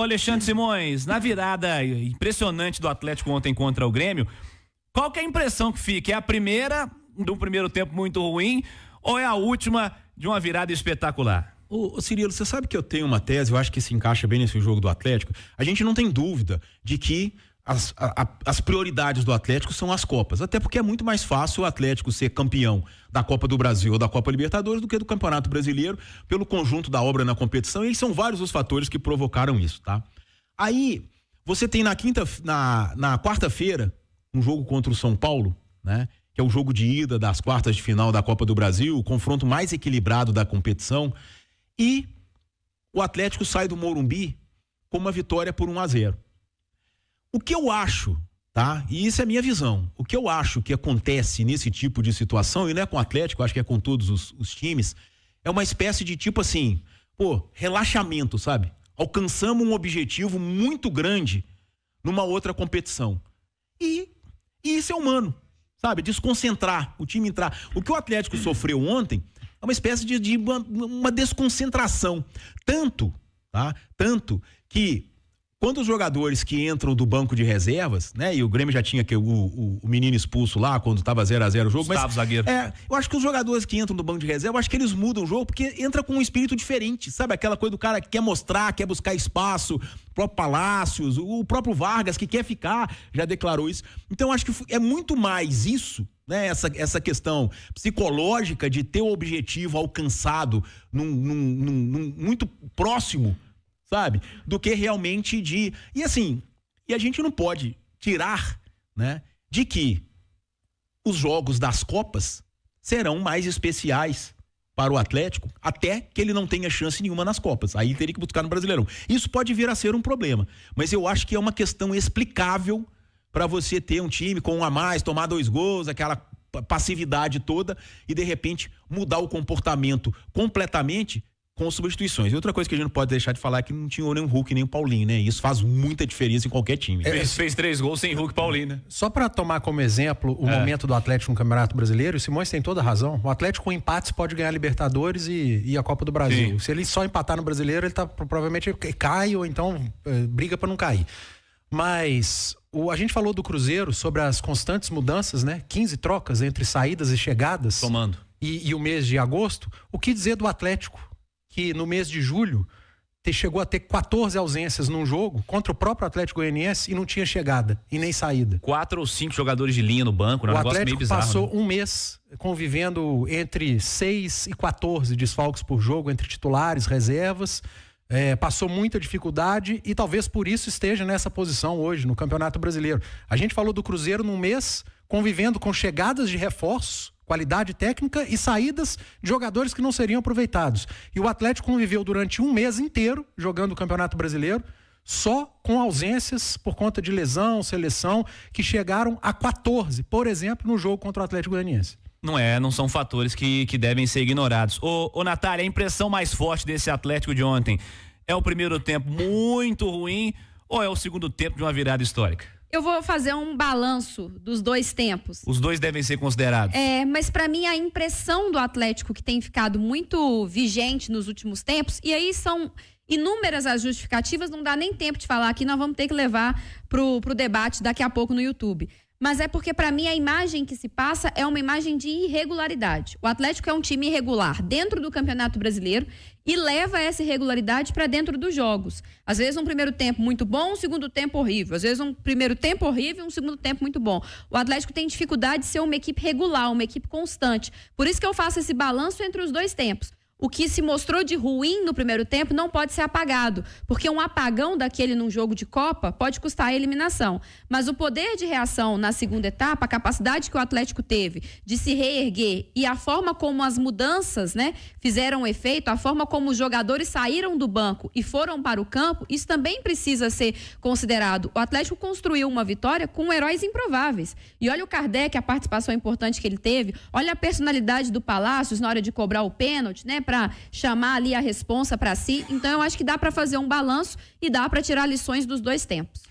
Alexandre Simões, na virada impressionante do Atlético ontem contra o Grêmio, qual que é a impressão que fica? É a primeira do primeiro tempo muito ruim ou é a última de uma virada espetacular? Ô Cirilo, você sabe que eu tenho uma tese, eu acho que se encaixa bem nesse jogo do Atlético. A gente não tem dúvida de que as prioridades do Atlético são as Copas, até porque é muito mais fácil o Atlético ser campeão da Copa do Brasil ou da Copa Libertadores do que do Campeonato Brasileiro, pelo conjunto da obra na competição, e são vários os fatores que provocaram isso, tá? Aí, você tem na quarta-feira, um jogo contra o São Paulo, né? Que é o jogo de ida das quartas de final da Copa do Brasil, o confronto mais equilibrado da competição, e o Atlético sai do Morumbi com uma vitória por 1-0. O que eu acho, tá? E isso é a minha visão. O que eu acho que acontece nesse tipo de situação, e não é com o Atlético, acho que é com todos os times, é uma espécie de tipo assim, relaxamento, sabe? Alcançamos um objetivo muito grande numa outra competição. E isso é humano, sabe? Desconcentrar, o time entrar. O que o Atlético sofreu ontem é uma espécie de uma desconcentração. Tanto que quando os jogadores que entram do banco de reservas, né? E o Grêmio já tinha o menino expulso lá quando tava 0-0 o jogo. Gustavo, zagueiro. Eu acho que os jogadores que entram do banco de reserva, eu acho que eles mudam o jogo porque entra com um espírito diferente, sabe? Aquela coisa do cara que quer mostrar, quer buscar espaço, o próprio Palácios, o próprio Vargas que quer ficar, já declarou isso. Então acho que é muito mais isso, né? Essa questão psicológica de ter o objetivo alcançado num muito próximo, sabe? Do que realmente e a gente não pode tirar, né? De que os jogos das Copas serão mais especiais para o Atlético, até que ele não tenha chance nenhuma nas Copas. Aí teria que buscar no Brasileirão. Isso pode vir a ser um problema, mas eu acho que é uma questão explicável para você ter um time com 1 a mais, tomar 2 gols, aquela passividade toda e de repente mudar o comportamento completamente com substituições. E outra coisa que a gente não pode deixar de falar é que não tinha nem o Hulk nem o Paulinho, né? Isso faz muita diferença em qualquer time. Fez 3 gols sem Hulk e Paulinho, né? Só para tomar como exemplo o momento do Atlético no Campeonato Brasileiro, o Simões tem toda a razão. O Atlético com empates pode ganhar a Libertadores e a Copa do Brasil. Sim. Se ele só empatar no Brasileiro, ele provavelmente cai ou então briga para não cair. Mas a gente falou do Cruzeiro sobre as constantes mudanças, né? 15 trocas entre saídas e chegadas. Somando. E o mês de agosto. O que dizer do Atlético, que no mês de julho chegou a ter 14 ausências num jogo contra o próprio Atlético Goianiense e não tinha chegada e nem saída. 4 ou 5 jogadores de linha no banco, né? O Negócio Atlético meio bizarro, passou né? um mês convivendo entre 6 e 14 desfalques por jogo, entre titulares, reservas. Passou muita dificuldade e talvez por isso esteja nessa posição hoje no Campeonato Brasileiro. A gente falou do Cruzeiro num mês convivendo com chegadas de reforços, qualidade técnica e saídas de jogadores que não seriam aproveitados. E o Atlético conviveu durante um mês inteiro jogando o Campeonato Brasileiro só com ausências por conta de lesão, seleção, que chegaram a 14, por exemplo, no jogo contra o Atlético Goianiense. Não são fatores que devem ser ignorados. Ô Natália, a impressão mais forte desse Atlético de ontem é o primeiro tempo muito ruim ou é o segundo tempo de uma virada histórica? Eu vou fazer um balanço dos 2 tempos. Os 2 devem ser considerados. Mas para mim a impressão do Atlético que tem ficado muito vigente nos últimos tempos, e aí são inúmeras as justificativas, não dá nem tempo de falar aqui, nós vamos ter que levar pro debate daqui a pouco no YouTube. Mas é porque, para mim, a imagem que se passa é uma imagem de irregularidade. O Atlético é um time irregular dentro do Campeonato Brasileiro e leva essa irregularidade para dentro dos jogos. Às vezes um primeiro tempo muito bom, um segundo tempo horrível. Às vezes um primeiro tempo horrível, um segundo tempo muito bom. O Atlético tem dificuldade de ser uma equipe regular, uma equipe constante. Por isso que eu faço esse balanço entre os 2 tempos. O que se mostrou de ruim no primeiro tempo não pode ser apagado, porque um apagão daquele num jogo de Copa pode custar a eliminação. Mas o poder de reação na segunda etapa, a capacidade que o Atlético teve de se reerguer e a forma como as mudanças, né, fizeram efeito, a forma como os jogadores saíram do banco e foram para o campo, isso também precisa ser considerado. O Atlético construiu uma vitória com heróis improváveis. E olha o Kardec, a participação importante que ele teve, olha a personalidade do Palácios na hora de cobrar o pênalti, né, para chamar ali a responsa para si. Então eu acho que dá para fazer um balanço e dá para tirar lições dos 2 tempos.